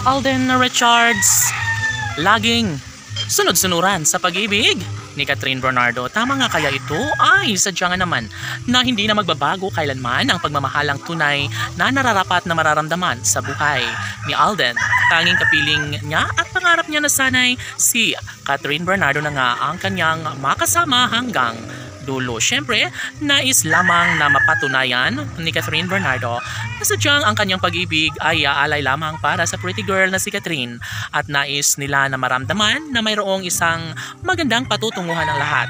Alden Richards laging sunod-sunuran sa pag-ibig ni Catherine Bernardo. Tama nga kaya ito ay sadya nga naman na hindi na magbabago kailanman ang pagmamahalang tunay na nararapat na mararamdaman sa buhay ni Alden. Tanging kapiling niya at pangarap niya na sanay si Catherine Bernardo na nga ang kanyang makasama hanggang dulo. Siyempre, nais lamang na mapatunayan ni Catherine Bernardo na sadyang ang kanyang pag-ibig ay aalay lamang para sa pretty girl na si Catherine at nais nila na maramdaman na mayroong isang magandang patutunguhan ng lahat.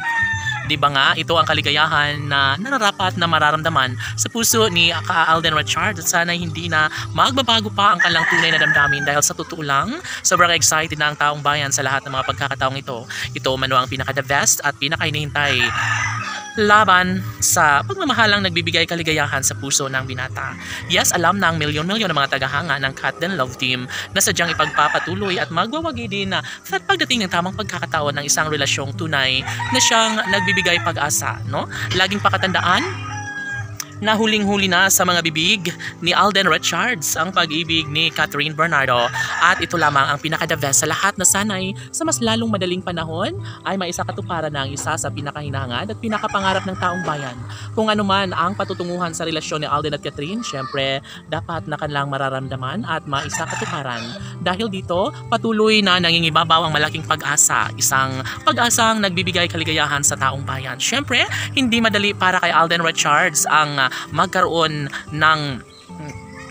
Di ba nga, ito ang kaligayahan na nararapat na mararamdaman sa puso ni Alden Richards at sana hindi na magbabago pa ang kanilang tunay na damdamin dahil sa totoo lang, sobrang excited na ang taong bayan sa lahat ng mga pagkakataong ito. Ito man ang pinaka-the best at pinaka-hinihintay laban sa pagmamahalang nagbibigay kaligayahan sa puso ng binata. Yes, alam na ang milyon-milyon ng mga tagahanga ng Cat Den Love Team na sadyang ipagpapatuloy at magwawagi din na at pagdating ng tamang pagkakataon ng isang relasyong tunay na siyang nagbibigay pag-asa, no? Laging pakatandaan na huling-huli na sa mga bibig ni Alden Richards ang pag-ibig ni Catherine Bernardo at ito lamang ang pinaka-the best sa lahat na sanay sa mas lalong madaling panahon ay maisakatuparan ng isa sa pinakahinahangad at pinakapangarap ng taong bayan. Kung ano man ang patutunguhan sa relasyon ni Alden at Catherine, syempre dapat na kanilang mararamdaman at maisakatuparan. Dahil dito, patuloy na nangingibabaw ang malaking pag-asa, isang pag-asang nagbibigay kaligayahan sa taong bayan. Syempre, hindi madali para kay Alden Richards ang magkaroon ng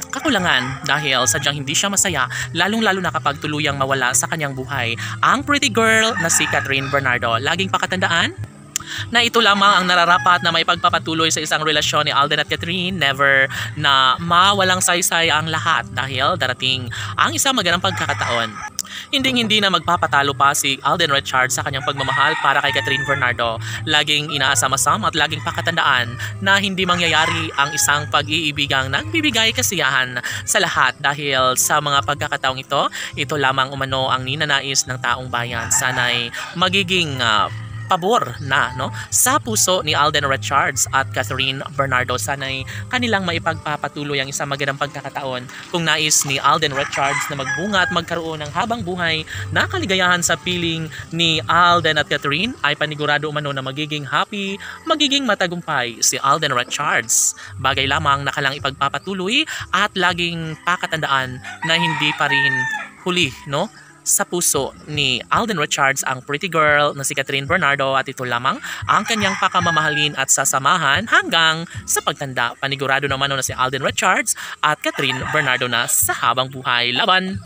kakulangan dahil sadyang hindi siya masaya lalong-lalo na kapag tuluyang mawala sa kanyang buhay ang pretty girl na si Catherine Bernardo. Laging pakatandaan na ito lamang ang nararapat na may pagpapatuloy sa isang relasyon ni Alden at Catherine. Never na mawalang saysay ang lahat dahil darating ang isang magandang pagkakataon. Hindi na magpapatalo pa si Alden Richards sa kanyang pagmamahal para kay Catherine Bernardo. Laging inaasam-asam at laging pakatandaan na hindi mangyayari ang isang pag-iibigang nagbibigay kasiyahan sa lahat dahil sa mga pagkakataong ito lamang umano ang ninanais ng taong bayan. Sana'y magiging pabor na sa puso ni Alden Richards at Catherine Bernardo. Sana'y kanilang maipagpapatuloy ang isang magandang pagkakataon kung nais ni Alden Richards na magbunga at magkaroon ng habang buhay na kaligayahan sa piling ni Alden at Catherine ay panigurado umano na magiging happy, magiging matagumpay si Alden Richards. Bagay lamang na kailangang ipagpapatuloy at laging pakatandaan na hindi pa rin huli sa puso ni Alden Richards ang pretty girl na si Catherine Bernardo at ito lamang ang kanyang pakamamahalin at sasamahan hanggang sa pagtanda. Panigurado naman na si Alden Richards at Catherine Bernardo na sa habang buhay. Laban!